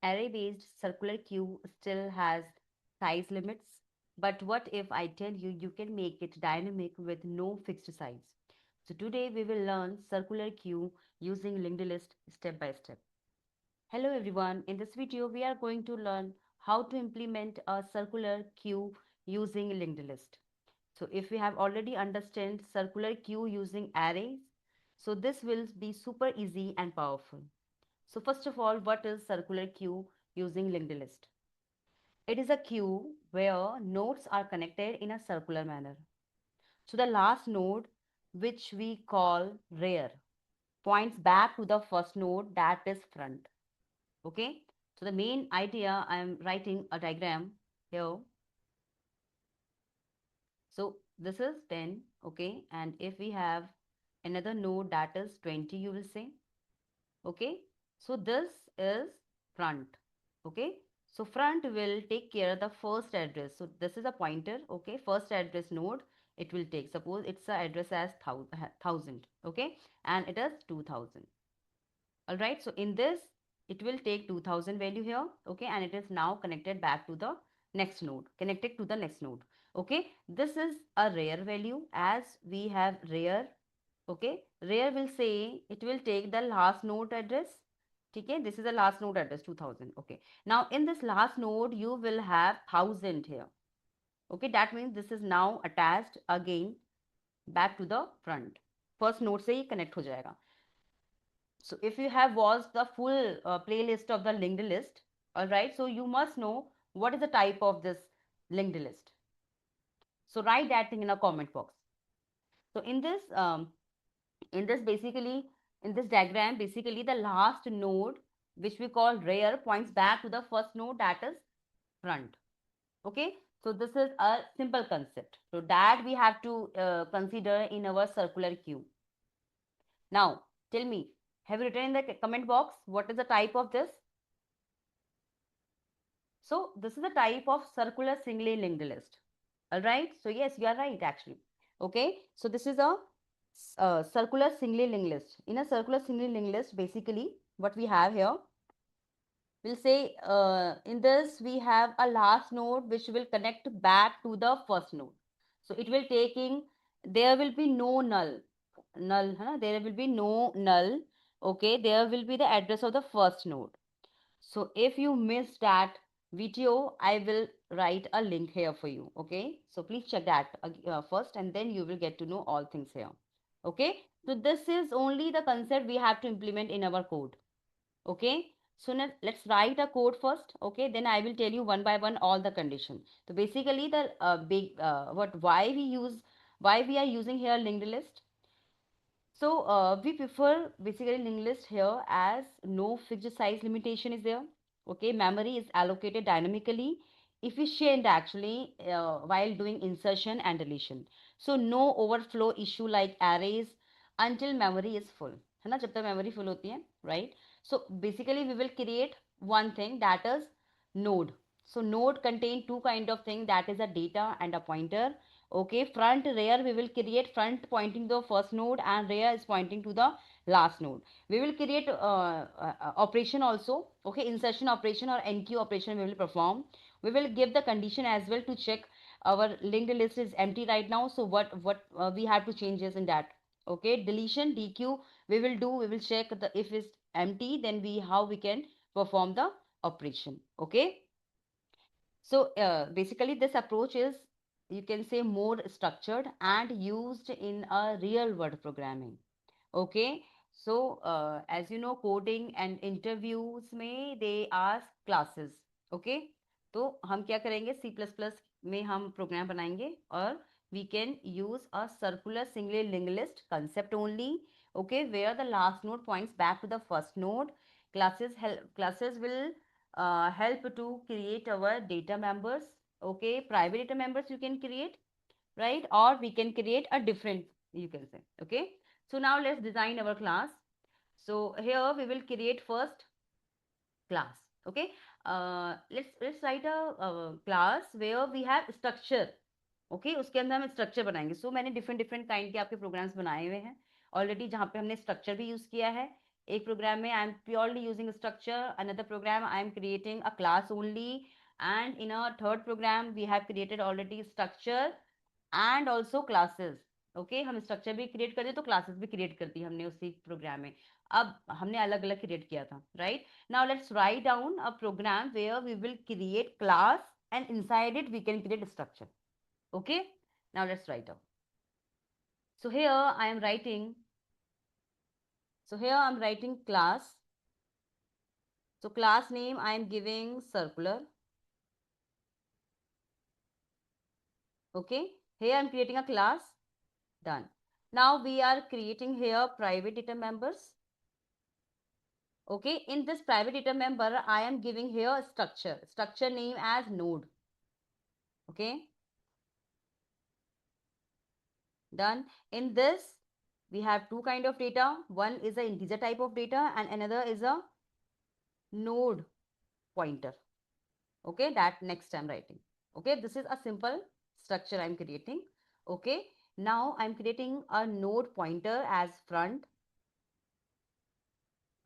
Array-based circular queue still has size limits, but what if I tell you you can make it dynamic with no fixed size? So today we will learn circular queue using linked list step by step. Hello everyone, in this video we are going to learn how to implement a circular queue using linked list. So if we have already understand circular queue using arrays, so this will be super easy and powerful. So first of all, what is circular queue using linked list? It is a queue where nodes are connected in a circular manner. So the last node, which we call rear, points back to the first node, that is front. Okay. So the main idea, I am writing a diagram here. So this is 10. Okay. And if we have another node that is 20, you will say. Okay. So this is front. Okay. So front will take care of the first address. So this is a pointer. Okay. First address node it will take. Suppose it's a address as 1000. Okay. And it is 2000. All right. So in this, it will take 2000 value here. Okay. And it is now connected back to the next node, connected to the next node. Okay. This is a rare value as we have rare. Okay. Rare will say it will take the last node address. Okay. This is the last node address 2000. Okay. Now in this last node, you will have 1000 here. Okay. That means this is now attached again back to the front. First node से ही connect हो जाएगा. So if you have watched the full playlist of the linked list, all right, so you must know what is the type of this linked list. So write that thing in a comment box. So in this basically, in this diagram, basically the last node, which we call rear, points back to the first node, that is front. Okay. So this is a simple concept. So that we have to consider in our circular queue. Now, tell me, have you written in the comment box what is the type of this? So this is a type of circular singly linked list. All right. So yes, you are right actually. Okay. So this is a circular singly linked list. In a circular singly linked list, basically what we have here, we'll say in this we have a last node which will connect back to the first node. So it will taking, there will be no null, huh? There will be no null. Okay. There will be the address of the first node. So if you missed that video, I will write a link here for you. Okay. So please check that first and then you will get to know all things here. Okay. So this is only the concept we have to implement in our code. Okay. So now let's write a code first. Okay. Then I will tell you one by one all the conditions. So basically the why we are using here linked list. So we prefer basically linked list here as no fixed size limitation is there. Okay, memory is allocated dynamically, efficient actually while doing insertion and deletion. So no overflow issue like arrays until memory is full. है ना जब तक memory full होती है, right? So basically we will create one thing that is node. So node contain two kind of thing, that is a data and a pointer. Okay, front rear we will create front pointing to the first node and rear is pointing to the last node. We will create operation also. Okay, insertion operation or NQ operation we will perform. We will give the condition as well to check our linked list is empty right now. So what we have to changes in that. Okay, deletion DQ we will do. We will check the if it's empty, then we how we can perform the operation. Okay. So basically this approach is, you can say, more structured and used in a real world programming. Okay. So as you know, coding and interviews में they ask classes. Okay. तो हम क्या करेंगे, C++ में हम programme बनाएंगे और we can use a circular singly linked list concept only. Okay, where the last node points back to the first node. Classes will help to create our data members. Okay, private data members you can create, right? Or we can create a different, you can say. Okay. So now let's design our class. So here we will create first class. Okay. Let's write a class where we have structure. Okay, उसके अंदर हम structure बनाएंगे. सो मैंने different different kind के आपके programmes बनाए हुए हैं ऑलरेडी, जहाँ पे हमने स्ट्रक्चर भी यूज किया है, एक प्रोग्राम में I am purely using structure, another program I am creating a class only, and in a third program we have created already structure and also classes. Okay, हम structure भी create कर दिए तो classes भी create कर दी हमने उसी programme में। अब हमने अलग अलग क्रिएट किया था, right? Now let's write down a program where we will create class and inside it we can create a structure. Okay, now let's write down. So here I am writing, so here I'm writing class. So class name I am giving circular. Okay, here I'm creating a class. Done. Now we are creating here private data members. Okay, in this private data member I am giving here a structure name as node. Okay, done. In this we have two kind of data. One is a integer type of data and another is a node pointer. Okay, that next I'm writing. Okay, this is a simple structure I'm creating. Okay, now I'm creating a node pointer as front.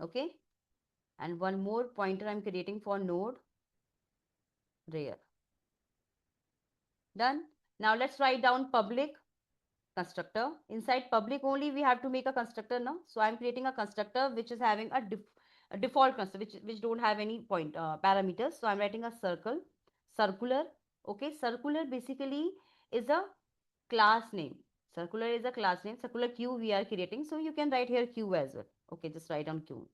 Okay, and one more pointer I'm creating for node rear. Done. Now let's write down public constructor. Inside public only we have to make a constructor now. So I'm creating a constructor which is having a default constructor which don't have any parameters. So I'm writing a circular. Okay, circular basically is a class name. Circular is a class name. Circular queue we are creating. So you can write here queue as well. Okay, just write on queue.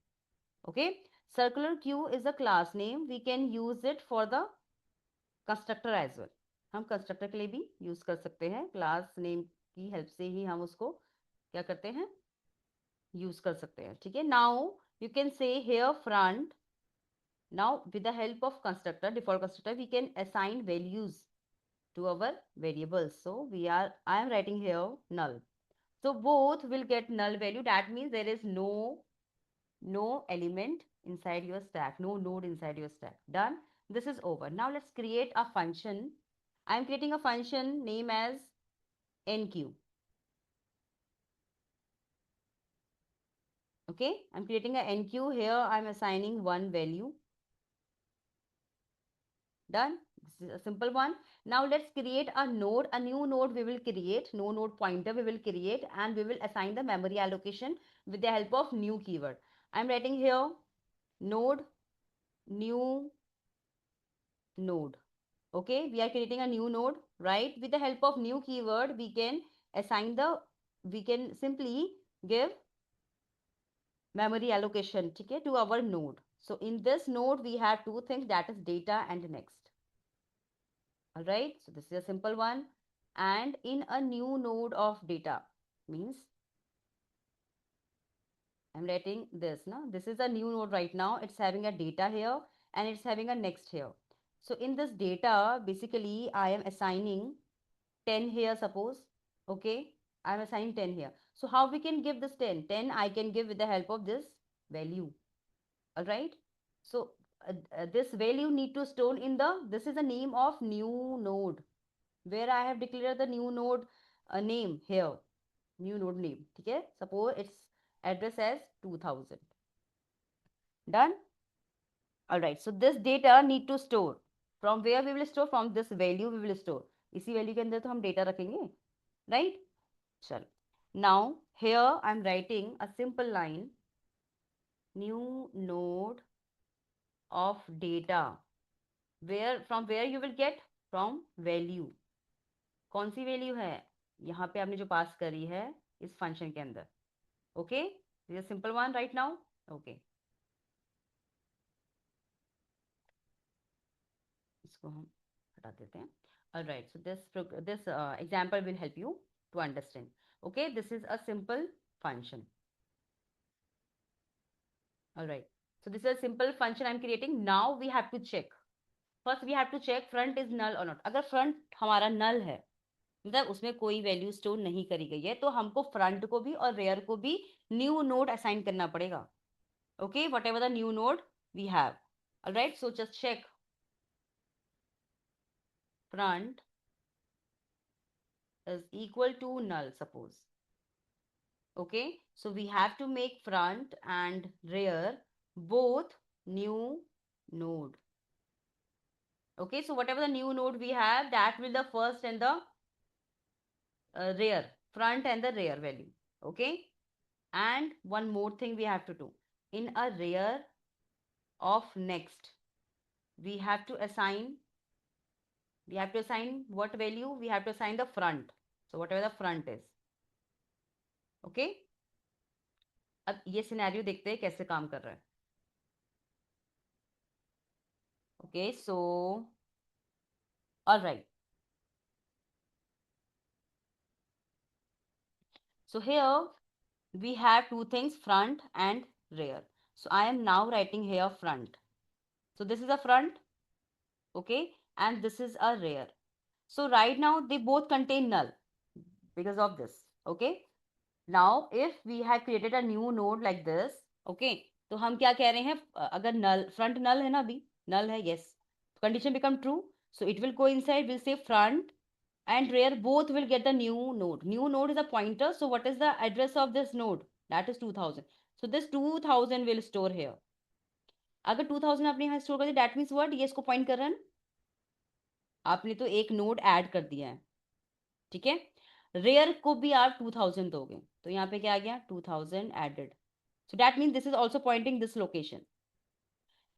Okay, circular queue is a class name. We can use it for the constructor as well. हम constructor के लिए भी use कर सकते हैं. Class name की help से ही हम उसको क्या करते हैं, use कर सकते हैं. ठीक है. Now you can say here front. Now with the help of constructor, default constructor, we can assign values to our variables. So I am writing here null. So both will get null value. That means there is no element inside your stack, no node inside your stack. Done. This is over. Now let's create a function. I am creating a function name as enqueue. Okay, I'm creating a enqueue. Here I'm assigning one value. Done. This is a simple one. Now let's create a node, a new node we will create, no node pointer we will create, and we will assign the memory allocation with the help of new keyword. I'm writing here node, new node. Okay, we are creating a new node, right? With the help of new keyword, we can simply give memory allocation, okay, to our node. So in this node, we have two things, that is data and next. All right, so this is a simple one. And in a new node of data means I'm writing this. Now this is a new node right now. It's having a data here and it's having a next here. So in this data, basically I am assigning 10 here, suppose. Okay, I'm assigning 10 here. So how we can give this 10? 10 I can give with the help of this value. All right. So this value need to store in this is the name of new node where I have declared the new node name here. New node name. Okay. Suppose its address as 2000. Done. All right. So this data need to store. From where we will store? From this value we will store. इसी value के अंदर तो हम data रखेंगे, right? चलो. Now here I'm writing a simple line. New node of data. From where you will get? From value. कौन सी value है? यहाँ पे आपने जो pass करी है इस function के अंदर. Okay? This is a simple one right now. Okay. इसको हम हटा देते हैं. All right. So this example will help you to understand. Okay. This is a simple function. All right. So this is a simple function I'm creating. Now we have to check. First we have to check front is null or not. अगर front हमारा null है, मतलब उसमें कोई value store नहीं करी गई है, तो हमको फ्रंट को भी और रेयर को भी न्यू नोड असाइन करना पड़ेगा. Okay, whatever the new node we have. Alright, so just check front is equal to null, suppose. Okay, so we have to make front and rear both new node. Okay, so whatever the new node we have, that will the first and the rear, front and the rear value. Okay, and one more thing we have to do. In a rear of next, we have to assign what value? We have to assign the front. So whatever the front is. Okay, अब ये scenario देखते हैं कैसे काम कर रहा है. Okay, so all right. So here we have two things, front and rear. So I am now writing here front. So this is a front, okay, and this is a rear. So right now they both contain null because of this, okay. Now if we have created a new node like this, okay, तो हम क्या कह रहे हैं, अगर null front null है ना, अभी null है, yes, condition become true, so it will go inside, we'll say front and rear both will get the new node. New node is a pointer, so what is the address of this node? That is 2000. So this 2000 will store here. अगर 2000 आपने यहाँ store कर दिया, that means what? ये इसको point कर रहा है, आपने तो एक नोड ऐड कर दिया है, ठीक है. रेयर को भी आप 2000 दोगे, तो यहाँ पे क्या आ गया, 2000 added. So that means this is also pointing this location.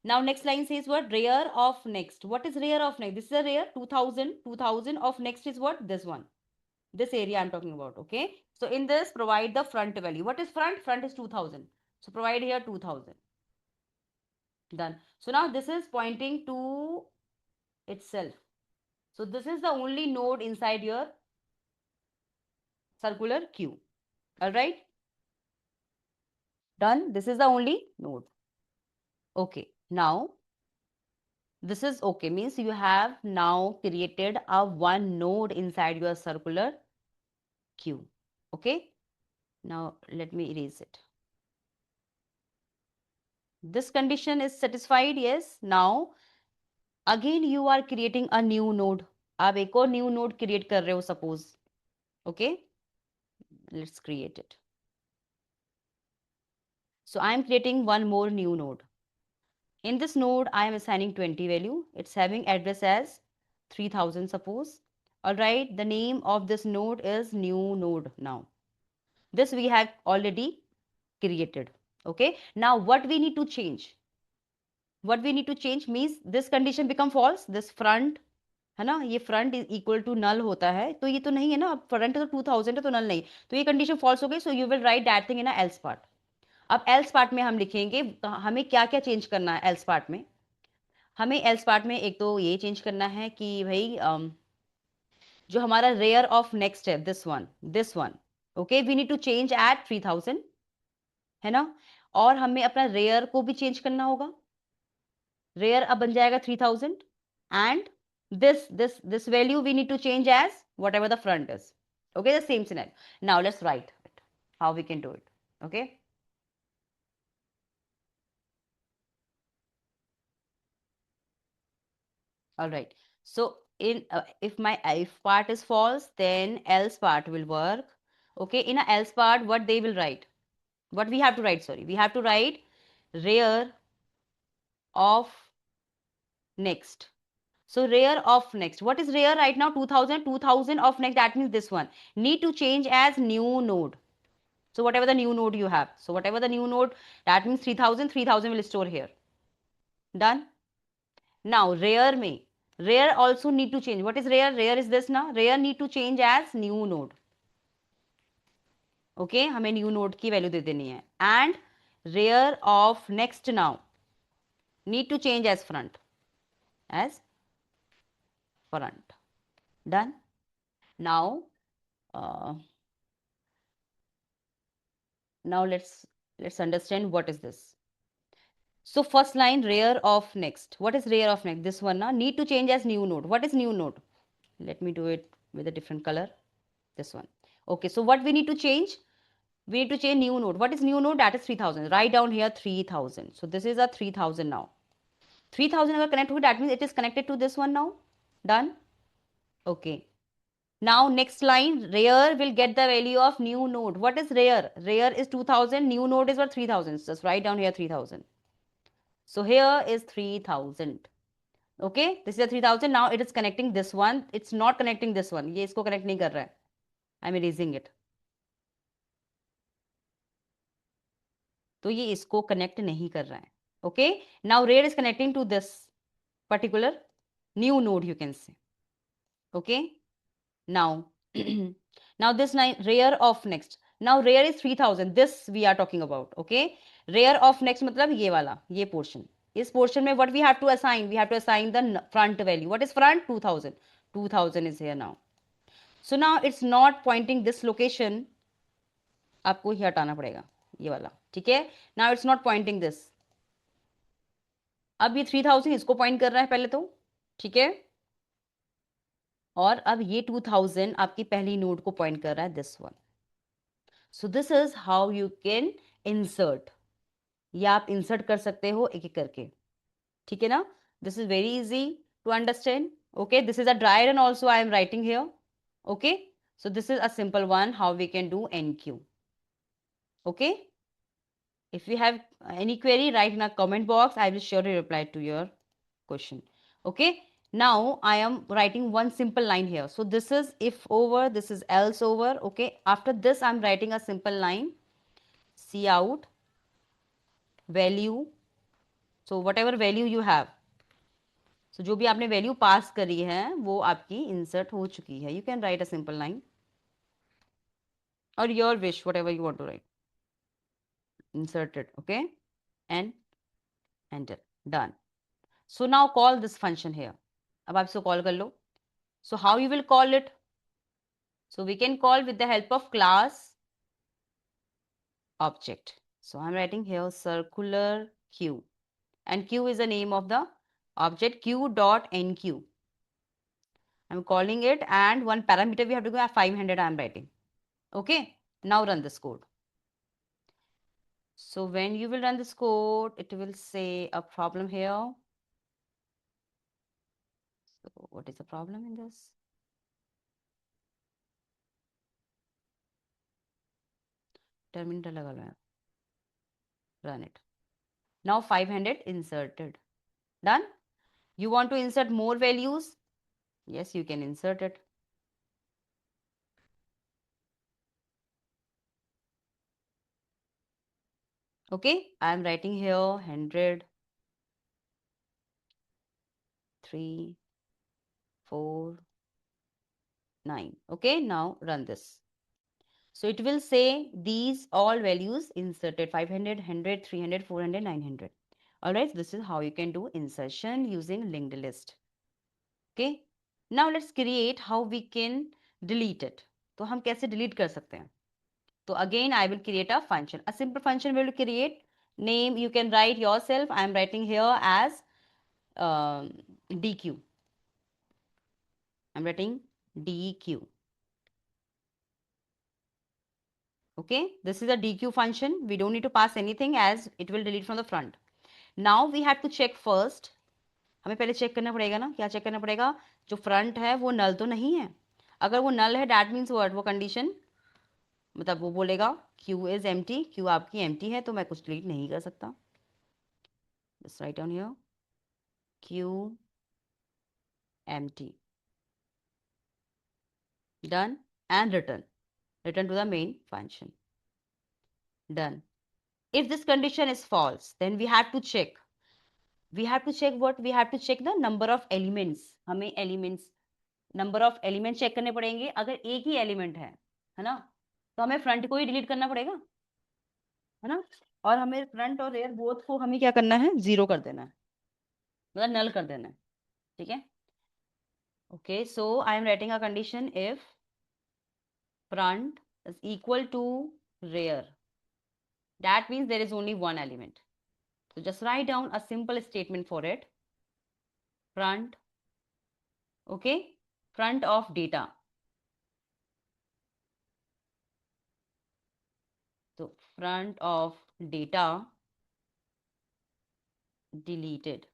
Now next line says what? Rear of next. What is rear of next? This is a rear, 2000. 2000 of next is what? This one. This area I'm talking about, okay? So in this, provide the front value. What is front? Front is 2000. So provide here 2000. Done. So now this is pointing to itself. So this is the only node inside your circular queue. All right? Done. This is the only node. Okay. Now, this is okay. Means you have now created a one node inside your circular queue. Okay. Now, let me erase it. This condition is satisfied. Yes. Now, again you are creating a new node. आप एक और new node create कर रहे हो, suppose. Okay. Let's create it. So I am creating one more new node. In this node, I am assigning 20 value. It's having address as 3000, suppose. All right. The name of this node is new node now. This we have already created. Okay. Now what we need to change? What we need to change means this condition become false. This front है ना, ये front is equal to null होता है, तो ये तो नहीं है ना, फ्रंट तो 2000 है तो नल नहीं, तो ये कंडीशन फॉल्स हो गई. So you will write that thing in else part. अब एल्स पार्ट में हम लिखेंगे हमें क्या क्या चेंज करना है. एल्स पार्ट में हमें एल्स पार्ट में एक तो ये चेंज करना है कि भाई जो हमारा रेयर ऑफ नेक्स्ट है, this one okay, we need to change at 3000 है ना, और हमें अपना रेयर को भी चेंज करना होगा. रेयर अब बन जाएगा 3000 and this value we need to change as whatever the front is. Okay, the same scenario. Now let's write it, how we can do it. Okay, all right. So in if my if part is false, then else part will work. Okay, in a else part, what they will write, what we have to write, sorry, we have to write rear of next. So rear of next, what is rear right now? 2000. 2000 of next, that means this one need to change as new node. So whatever the new node you have, so whatever the new node, that means 3000. 3000 will store here. Done. Now rear में, rear also need to change. What is rear? Rear is this now. Rear need to change as new node. Okay, हमें new node की value दे देनी है. And rear of next now need to change as front. As front. Done. Now now let's understand what is this. So first line, rear of next. What is rear of next? This one now need to change as new node. What is new node? Let me do it with a different color. This one. Okay, so what we need to change? We need to change new node. What is new node? That is 3000. Write down here 3000. So this is a 3000 now. 3000 agar connect ho, that means it is connected to this one now. Done. Okay. Now next line, rear will get the value of new node. What is rear? Rear is 2000, new node is what? 3000. Just write down here 3000. So here is 3000. Okay, this is a 3000. Now it is connecting this one. It's not connecting this one. ये इसको connect नहीं कर रहा है. I'm erasing it. तो ये इसको connect नहीं कर रहा है. Okay, now rear is connecting to this particular new node, you can say. Okay, now now this rear of next. Now rear is 3000. This we are talking about. Okay, rear of next मतलब ये वाला, ये portion. इस portion में what we have to assign? We have to assign the front value. What is front? 2000. 2000 is here now. So now it's not pointing this location. आपको ही हटाना पड़ेगा ये वाला. ठीक है, now it's not pointing this. अब ये 3000 इसको पॉइंट कर रहा है पहले तो. ठीक है, और अब ये 2000 आपकी पहली नोड को पॉइंट कर रहा है, this one. So this is how you can insert. या आप इंसर्ट कर सकते हो एक एक करके. ठीक है ना, this is very easy to understand. Okay, this is a dry run also I am writing here. Okay, so this is a simple one how we can do NQ. Okay, if you have any query, write in a comment box. I will surely reply to your question. Okay, now I am writing one simple line here. So this is if over, this is else over. Okay, after this I'm writing a simple line, cout value. So whatever value you have, so जो भी आपने value pass करी है वो आपकी insert हो चुकी है. You can write a simple line or your wish, whatever you want to write. Insert it. Okay, and enter. Done. So now call this function here. अब आप इसको कॉल कर लो. So how you will call it? So we can call with the help of class object. So I'm writing here circular q, and q is the name of the object, q dot nq. I'm calling it, and one parameter we have to go at 500 I'm writing. Okay, now run this code. So when you will run this code, it will say a problem here. So what is the problem in this? Terminal लगा लो. Run it. Now 500 inserted. Done. You want to insert more values? Yes, you can insert it. Okay, I am writing here 100, 3, 4, 9. Okay, now run this. So it will say these all values inserted: 500, 100, 300, 400, 900. Alright, this is how you can do insertion using linked list. Okay, now let's create how we can delete it. तो हम कैसे delete कर सकते हैं? So again I will create a function. A simple function will create. Name you can write yourself. I am writing here as DQ. I'm writing DQ. Okay, this is a DQ function. We don't need to pass anything as it will delete from the front. Now we have to check first. हमें पहले check करना पड़ेगा ना. क्या check करना पड़ेगा? जो front है वो नल तो नहीं है. अगर वो नल है दैट मीन्स व्हाट, वो कंडीशन मतलब वो बोलेगा Q is empty. Q आपकी empty है तो मैं कुछ डिलीट नहीं कर सकता. Just write down here Q empty. Done, and return to the main function. Done. If this condition is false, then we have to check what? We have to check the number of elements. हमें elements, number of elements check करने पड़ेंगे. अगर एक ही element है ना, तो हमें front को ही delete करना पड़ेगा, है ना. और हमें front और rear both को हमें क्या करना है? Zero कर देना है, मतलब null कर देना है. ठीक है. Okay, so I am writing a condition if front is equal to rear. That means there is only one element. So just write down a simple statement for it. Front, okay, front of data. So front of data deleted.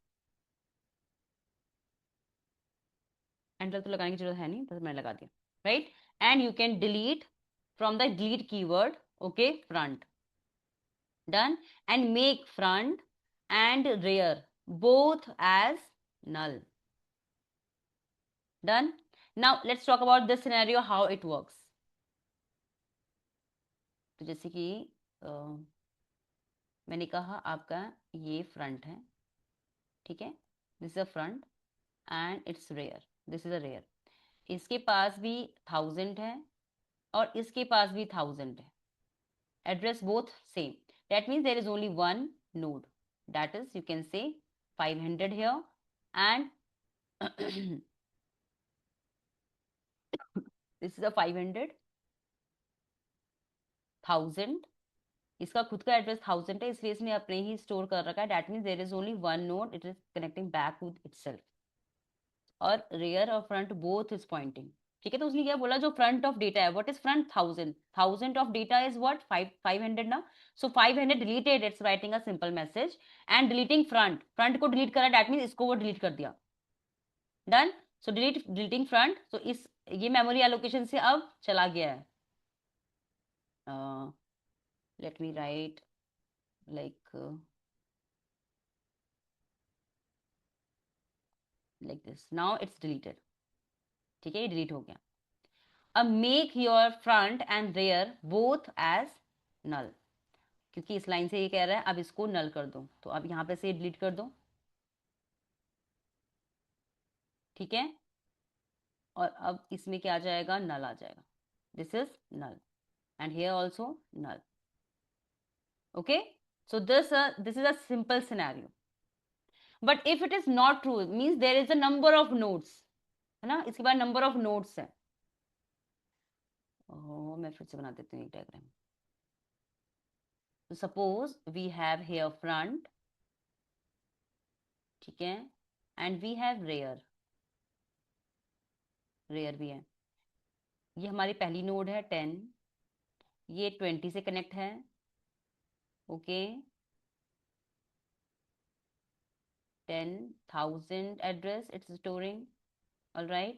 Enter तो लगाने की जरूरत है नहीं, बस मैंने लगा दिया. right? And you can delete from the delete keyword, okay, front. Done. And make front and rear both as null. Done. Now let's talk about this scenario, how it works. तो जैसे कि मैंने कहा आपका ये फ्रंट है, ठीक है, this is a front and it's rear, this is a rear. इसके पास भी 1000 है और इसके पास भी 1000 है. Address both same. That means there is only one node. That is, you can say 500 here and this is a 500, 1000. इसका खुद का एड्रेस 1000 है, इसलिए इसने अपने ही स्टोर कर रखा है. That means there is only one node, it is connecting back with itself. और रेयर और फ्रंट बोथ इज पॉइंटिंग. ठीक है, तो उसने क्या बोला, जो फ्रंट ऑफ डेटा है, what is front, 1000. 1000 of data is what, 500 ना. So 500 deleted, it's writing a simple message and deleting front. Front को डिलीट करा, दैट मीन्स इसको वो डिलीट कर दिया. डन. सो डिलीटिंग फ्रंट. सो इस ये मेमोरी एलोकेशन से अब चला गया है. Let me write like like this. Now it's deleted. ठीक है, ये डिलीट हो गया. अब make your front and rear both as null, क्योंकि इस लाइन से ये कह रहा है अब इसको नल कर दो, तो अब यहां पे से डिलीट कर दो. ठीक है, और अब इसमें क्या आ जाएगा, नल आ जाएगा. This is null and here also null. Okay, so this is a simple scenario. But if it is not true, means there is a number of nodes, है ना, इसके बाद नंबर ऑफ नोड्स है. मैं फिर से बना देती हूँ एक डायग्राम. तो suppose we have here front, ठीक है, and we have rear. Rear भी है. ये हमारी पहली नोड है 10, ये 20 से कनेक्ट है. Okay, 10,000 address it's storing. All right,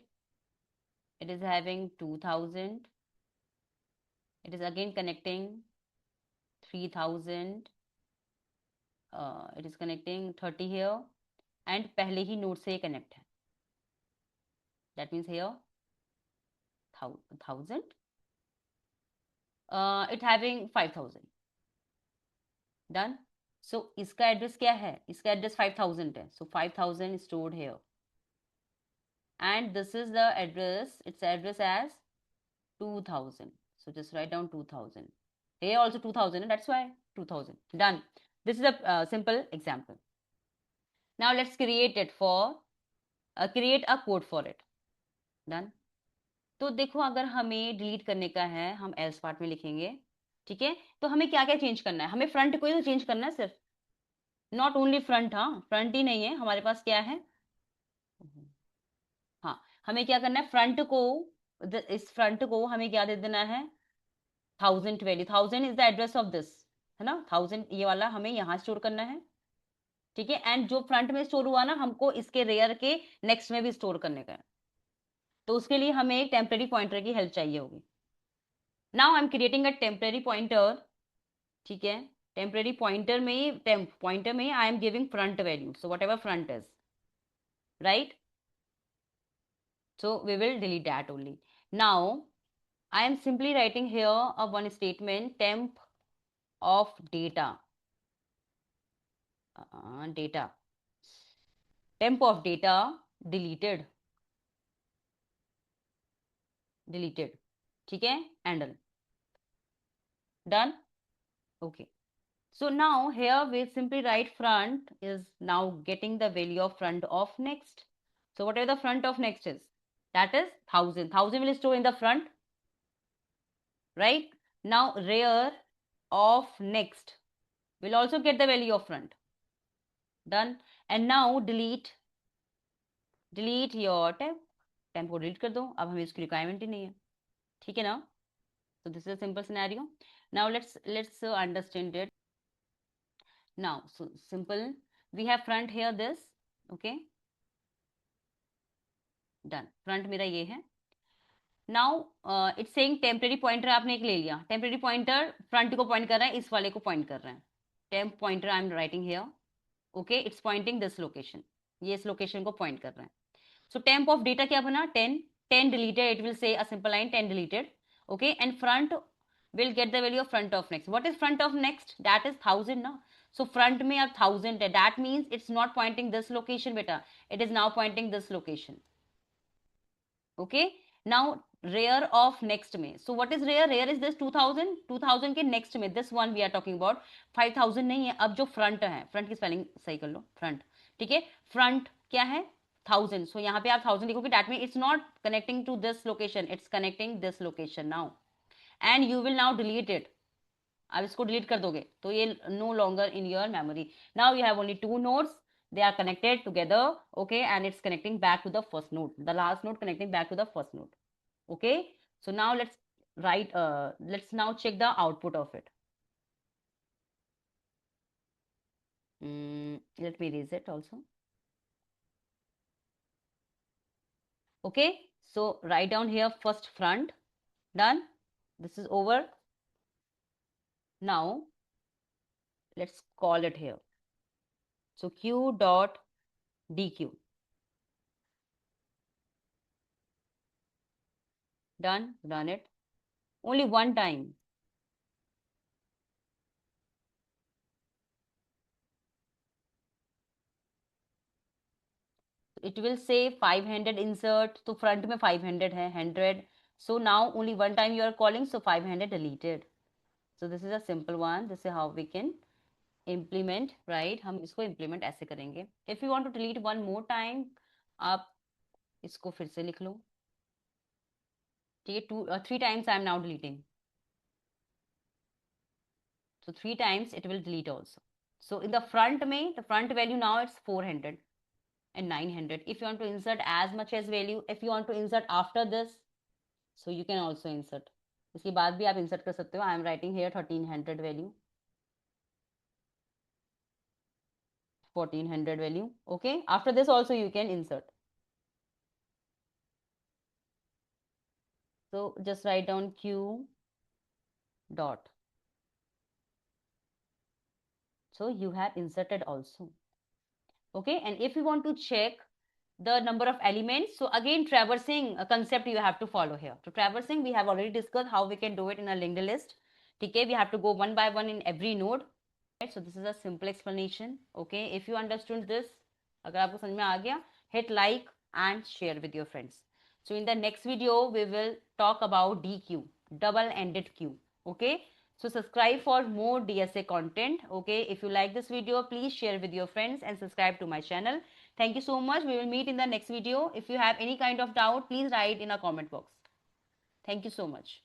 it is having 2000. It is again connecting 3000. It is connecting 30 here and पहले ही नोड से कनेक्ट है. That means here 1000. It having 5000. Done. So इसका एड्रेस क्या है, इसका एड्रेस 5000 है. So 5000 stored here. And this is the address, its address as 2000. So just write down 2000. Here also 2000, that's why 2000. Done. This is a simple example. Now let's create it for, create a code for it. Done. तो देखो, अगर हमें delete करने का है, हम else part में लिखेंगे. ठीक है, तो हमें क्या क्या चेंज करना है, हमें फ्रंट को ही तो चेंज करना है सिर्फ, नॉट ओनली फ्रंट. हाँ, फ्रंट ही नहीं है हमारे पास, क्या है, हाँ, हमें क्या करना है, फ्रंट को, इस फ्रंट को हमें क्या दे देना है, 1020. 1000 is the address of this, है ना. 1000 ये वाला हमें यहाँ स्टोर करना है. ठीक है, एंड जो फ्रंट में स्टोर हुआ ना, हमको इसके रेयर के नेक्स्ट में भी स्टोर करने का है. तो उसके लिए हमें एक टेम्परेरी पॉइंटर की हेल्प चाहिए होगी. Now I am creating a temporary pointer. ठीक है, टेम्परेरी पॉइंटर में, पॉइंटर में I am giving front value, so what ever front is, right. So we will delete that only. Now I am simply writing here a one statement, temp of data. Data, temp of data deleted. ठीक है, and done. Okay, so now here we simply write front is now getting the value of front of next. So whatever the front of next is, that is 1000. 1000 will store in the front, right. Now rear of next will also get the value of front. Done. And now delete your temp को delete कर दो, अब हमें इसकी requirement ही नहीं है. ठीक है ना. So this is a simple scenario. Now let's understand it. Now so simple, we have front here, this. Okay, done. Front मेरा ये है. Now it's saying temporary pointer आपने एक ले लिया, टेम्परेरी पॉइंटर फ्रंट को पॉइंट कर रहा है, इस वाले को पॉइंट कर रहा है, temp pointer I am writing here, okay it's pointing this location, ये इस लोकेशन को पॉइंट कर रहा है। सो टेम्प ऑफ डेटा क्या बना 10, 10 deleted, it will say a simple line 10 deleted, okay, and front will get the value of front of next. What is front of next? That is 1000 now. So front में अब 1000 है, that means it's not pointing this location beta, it is now pointing this location, okay. Now rear of next में, so what is rear? Rear is this 2000, 2000 के next में this one we are talking about, 5000 नहीं है, अब जो front है, front की spelling सही कर लो, front, ठीक है, front क्या है 1000, so यहाँ पे आप 1000 लिखोगे, that means it's not connecting to this location, it's connecting this location now, and you will now delete it, आप इसको डिलीट कर दोगे तो ये no longer in your memory, now you have only two nodes, they are connected together, okay, and it's connecting back to the first node, the last node connecting back to the first node, okay. So now let's now check the output of it. Let me erase it also, okay. So write down here first front, done, this is over. Now let's call it here, so q dot dq, done, run it only one time. It will say 500 insert, तो front में 500 है, 100, so now only one time you are calling, so 500 deleted. So this is a simple one, this is how we can implement, right, हम इसको implement ऐसे करेंगे. If you want to delete one more time, आप इसको फिर से लिख लो, ठीक है, 3 times I am now deleting, so 3 times it will delete also. So in the front में, the front value now it's 400 and 900. If you want to insert as much as value, if you want to insert after this, so you can also insert, इसके बाद भी आप insert कर सकते हो. I am writing here 1300 value, 1400 value, okay. After this also you can insert, so just write down q dot, so you have inserted also, okay. And if you want to check the number of elements, so again traversing a concept you have to follow here. So traversing we have already discussed how we can do it in a linked list, okay. We have to go one by one in every node, right? So this is a simple explanation, okay. If you understood this, अगर आपको समझ में आ गया, hit like and share with your friends. So in the next video we will talk about DQ, double ended queue, okay. So subscribe for more DSA content, okay. If you like this video, please share with your friends and subscribe to my channel. Thank you so much. We will meet in the next video. If you have any kind of doubt, please write in a comment box. Thank you so much.